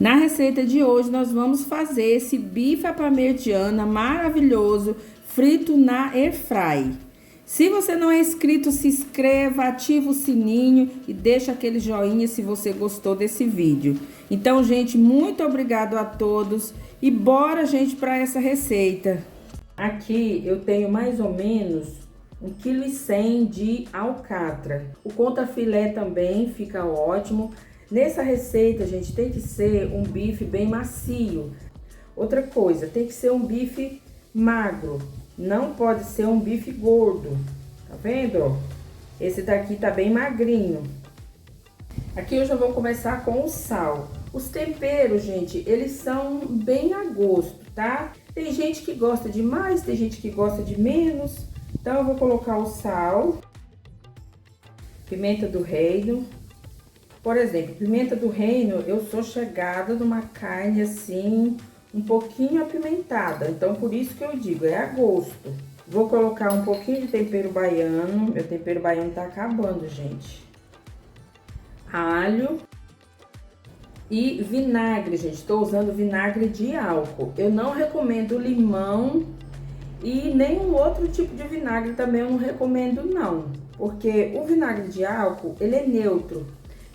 Na receita de hoje, nós vamos fazer esse bife à parmegiana maravilhoso, frito na airfry. Se você não é inscrito, se inscreva, ativa o sininho e deixa aquele joinha se você gostou desse vídeo. Então, gente, muito obrigado a todos e bora, gente, para essa receita. Aqui eu tenho mais ou menos 1,1 kg de alcatra. O contrafilé também fica ótimo. Nessa receita, gente, tem que ser um bife bem macio. Outra coisa, tem que ser um bife magro. Não pode ser um bife gordo. Tá vendo? Esse daqui tá bem magrinho. Aqui eu já vou começar com o sal. Os temperos, gente, eles são bem a gosto, tá? Tem gente que gosta de mais, tem gente que gosta de menos. Então, eu vou colocar o sal. Pimenta do reino. Por exemplo, pimenta do reino, eu sou chegada numa carne assim, um pouquinho apimentada. Então, por isso que eu digo, é a gosto. Vou colocar um pouquinho de tempero baiano. Meu tempero baiano tá acabando, gente. Alho. E vinagre, gente. Tô usando vinagre de álcool. Eu não recomendo limão e nenhum outro tipo de vinagre também eu não recomendo, não. Porque o vinagre de álcool, ele é neutro.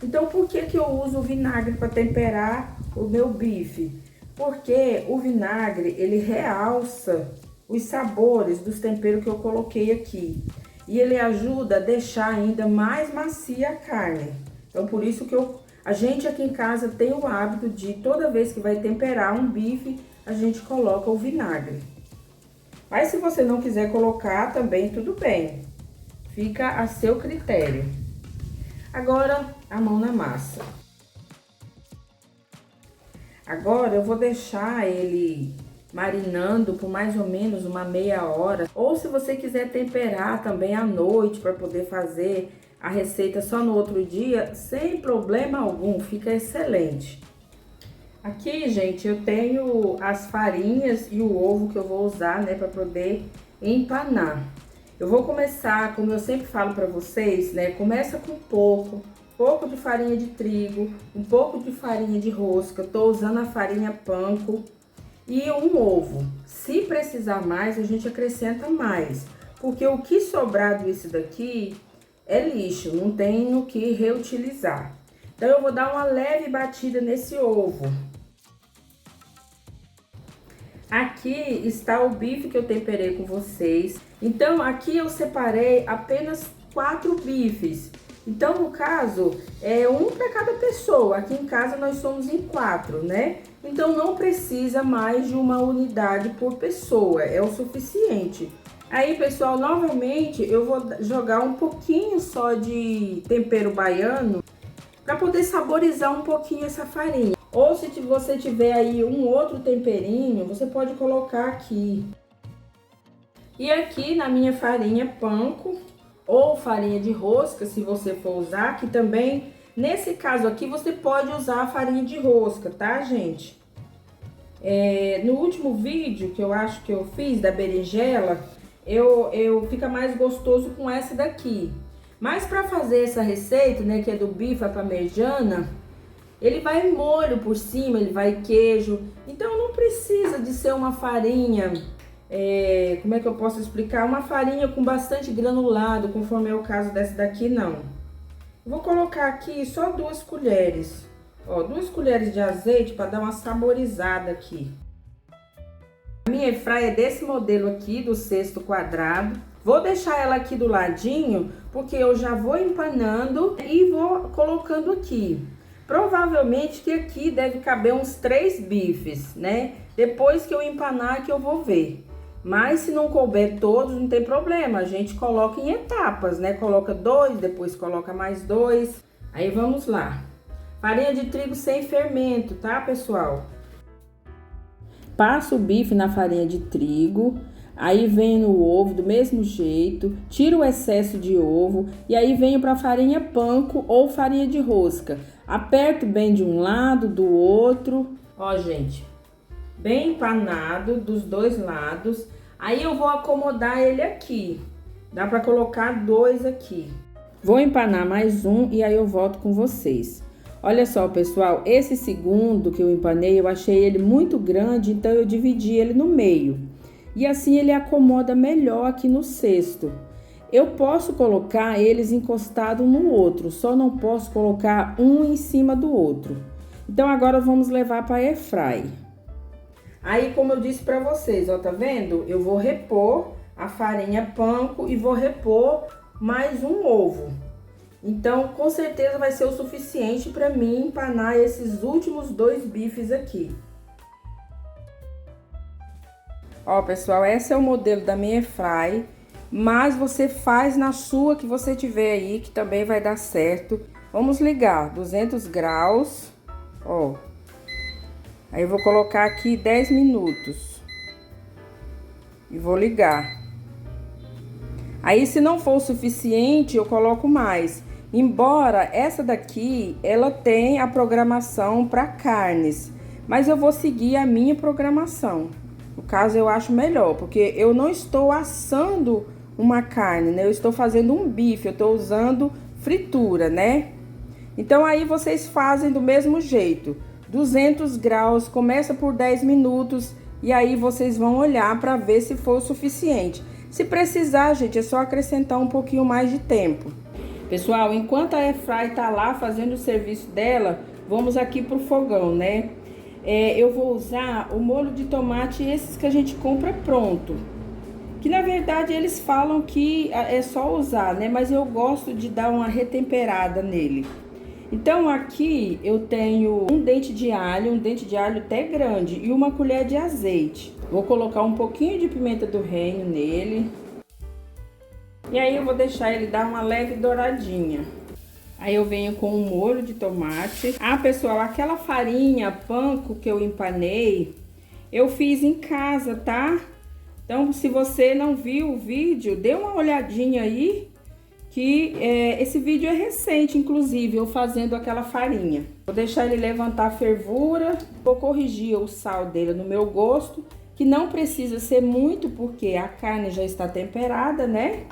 Então, por que que eu uso o vinagre para temperar o meu bife? Porque o vinagre, ele realça os sabores dos temperos que eu coloquei aqui. E ele ajuda a deixar ainda mais macia a carne. Então, por isso que a gente aqui em casa tem o hábito de, toda vez que vai temperar um bife, a gente coloca o vinagre. Mas se você não quiser colocar, também tudo bem. Fica a seu critério. Agora, a mão na massa. Agora, eu vou deixar ele marinando por mais ou menos uma meia hora. Ou se você quiser temperar também à noite para poder fazer a receita só no outro dia, sem problema algum, fica excelente. Aqui, gente, eu tenho as farinhas e o ovo que eu vou usar, né, para poder empanar. Eu vou começar, como eu sempre falo para vocês, né, começa com pouco de farinha de trigo, um pouco de farinha de rosca. Tô usando a farinha panko e um ovo. Se precisar mais, a gente acrescenta mais, porque o que sobrar disso daqui é lixo, não tem no que reutilizar. Então, eu vou dar uma leve batida nesse ovo. Aqui está o bife que eu temperei com vocês. Então, aqui eu separei apenas 4 bifes. Então, no caso, é um para cada pessoa. Aqui em casa nós somos em 4, né? Então, não precisa mais de uma unidade por pessoa, é o suficiente. Aí, pessoal, novamente eu vou jogar um pouquinho só de tempero baiano para poder saborizar um pouquinho essa farinha. Ou se você tiver aí um outro temperinho, você pode colocar aqui. E aqui na minha farinha panko ou farinha de rosca, se você for usar, que também, nesse caso aqui, você pode usar a farinha de rosca, tá, gente? No último vídeo que eu acho que eu fiz da berinjela, fica mais gostoso com essa daqui. Mas para fazer essa receita, né, que é do bife à parmegiana, ele vai molho por cima, ele vai queijo. Então não precisa de ser uma farinha, como é que eu posso explicar? Uma farinha com bastante granulado, conforme é o caso dessa daqui, não. Vou colocar aqui só 2 colheres. Ó, 2 colheres de azeite para dar uma saborizada aqui. A minha airfryer é desse modelo aqui, do 6º quadrado. Vou deixar ela aqui do ladinho, porque eu já vou empanando e vou colocando aqui. Provavelmente que aqui deve caber uns 3 bifes, né? Depois que eu empanar que eu vou ver. Mas se não couber todos, não tem problema. A gente coloca em etapas, né? Coloca 2, depois coloca mais 2. Aí vamos lá. Farinha de trigo sem fermento, tá, pessoal? Passo o bife na farinha de trigo. Aí venho no ovo do mesmo jeito, tiro o excesso de ovo e aí venho para a farinha panko ou farinha de rosca. Aperto bem de um lado, do outro. Ó, gente, bem empanado dos 2 lados. Aí eu vou acomodar ele aqui. Dá para colocar 2 aqui. Vou empanar mais um e aí eu volto com vocês. Olha só, pessoal, esse segundo que eu empanei, eu achei ele muito grande, então eu dividi ele no meio. E assim ele acomoda melhor aqui no cesto. Eu posso colocar eles encostados um no outro, só não posso colocar um em cima do outro. Então agora vamos levar para airfry. Aí, como eu disse para vocês, ó, tá vendo? Eu vou repor a farinha panko e vou repor mais um ovo. Então, com certeza vai ser o suficiente para mim empanar esses últimos 2 bifes aqui. Ó, pessoal, esse é o modelo da minha airfry, mas você faz na sua que você tiver aí, que também vai dar certo. Vamos ligar 200 graus, ó. Aí eu vou colocar aqui 10 minutos e vou ligar. Aí, se não for o suficiente, eu coloco mais. Embora essa daqui, ela tem a programação para carnes, mas eu vou seguir a minha programação. No caso, eu acho melhor, porque eu não estou assando uma carne, né? Eu estou fazendo um bife, eu estou usando fritura, né? Então, aí vocês fazem do mesmo jeito. 200 graus, começa por 10 minutos e aí vocês vão olhar para ver se for o suficiente. Se precisar, gente, é só acrescentar um pouquinho mais de tempo. Pessoal, enquanto a airfry tá lá fazendo o serviço dela, vamos aqui pro fogão, né? Eu vou usar o molho de tomate, esses que a gente compra pronto. Que na verdade eles falam que é só usar, né? Mas eu gosto de dar uma retemperada nele. Então aqui eu tenho um dente de alho até grande e uma colher de azeite. Vou colocar um pouquinho de pimenta do reino nele. E aí eu vou deixar ele dar uma leve douradinha. Aí eu venho com um molho de tomate. Ah, pessoal, aquela farinha panko que eu empanei, eu fiz em casa, tá? Então, se você não viu o vídeo, dê uma olhadinha aí, que esse vídeo é recente, inclusive, eu fazendo aquela farinha. Vou deixar ele levantar a fervura, vou corrigir o sal dele no meu gosto, que não precisa ser muito, porque a carne já está temperada, né?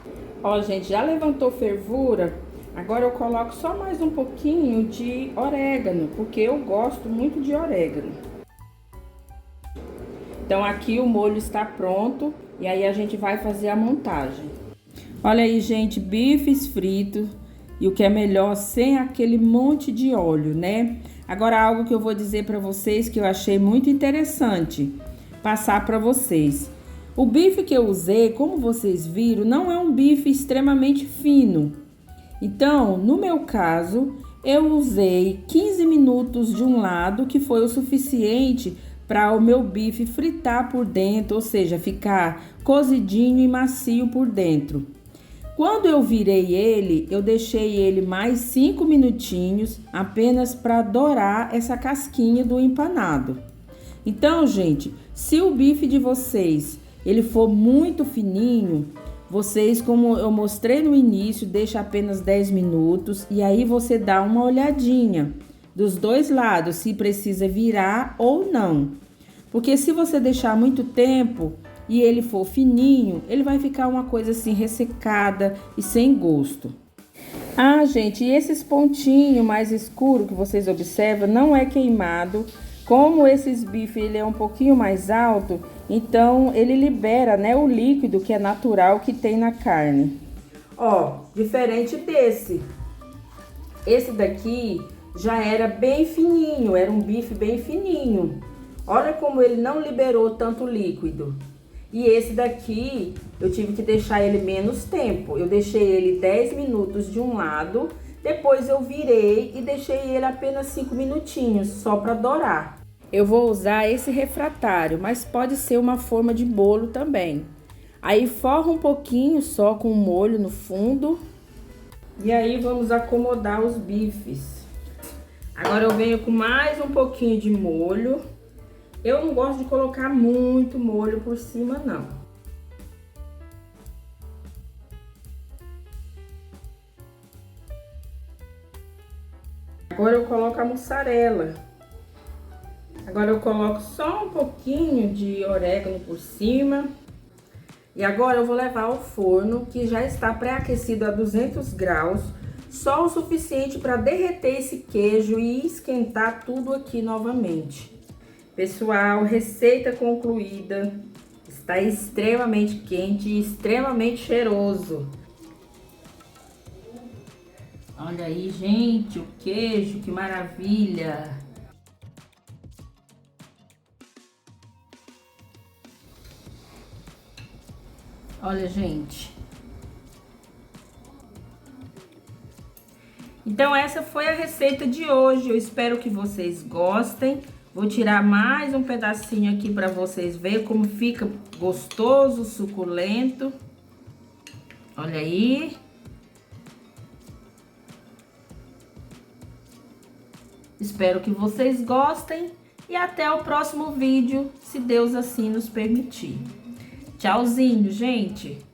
Ó, gente, já levantou fervura, agora eu coloco só mais um pouquinho de orégano, porque eu gosto muito de orégano. Então, aqui o molho está pronto, e aí a gente vai fazer a montagem. Olha aí, gente, bifes fritos, e o que é melhor, sem aquele monte de óleo, né? Agora, algo que eu vou dizer para vocês que eu achei muito interessante passar para vocês. O bife que eu usei, como vocês viram, não é um bife extremamente fino. Então, no meu caso, eu usei 15 minutos de um lado, que foi o suficiente para o meu bife fritar por dentro, ou seja, ficar cozidinho e macio por dentro. Quando eu virei ele, eu deixei ele mais 5 minutinhos, apenas para dourar essa casquinha do empanado. Então, gente, se o bife de vocês ele for muito fininho, vocês, como eu mostrei no início, deixa apenas 10 minutos e aí você dá uma olhadinha dos dois lados, se precisa virar ou não. Porque se você deixar muito tempo e ele for fininho, ele vai ficar uma coisa assim ressecada e sem gosto. Ah, gente, e esses pontinhos mais escuros que vocês observam não é queimado. Como esses bifes ele é um pouquinho mais alto, então ele libera, né, o líquido que é natural que tem na carne. Ó, diferente desse. Esse daqui já era bem fininho, era um bife bem fininho. Olha como ele não liberou tanto líquido. E esse daqui, eu tive que deixar ele menos tempo. Eu deixei ele 10 minutos de um lado, depois eu virei e deixei ele apenas 5 minutinhos, só para dourar. Eu vou usar esse refratário, mas pode ser uma forma de bolo também. Aí forra um pouquinho só com o molho no fundo. E aí vamos acomodar os bifes. Agora eu venho com mais um pouquinho de molho. Eu não gosto de colocar muito molho por cima, não. Agora eu coloco a mussarela. Agora eu coloco só um pouquinho de orégano por cima. E agora eu vou levar ao forno, que já está pré-aquecido a 200 graus. só o suficiente para derreter esse queijo e esquentar tudo aqui novamente. Pessoal, receita concluída. Está extremamente quente e extremamente cheiroso. Olha aí, gente, o queijo, que maravilha! Olha, gente. Então, essa foi a receita de hoje. Eu espero que vocês gostem. Vou tirar mais um pedacinho aqui para vocês verem como fica gostoso, suculento. Olha aí. Espero que vocês gostem e até o próximo vídeo, se Deus assim nos permitir. Tchauzinho, gente!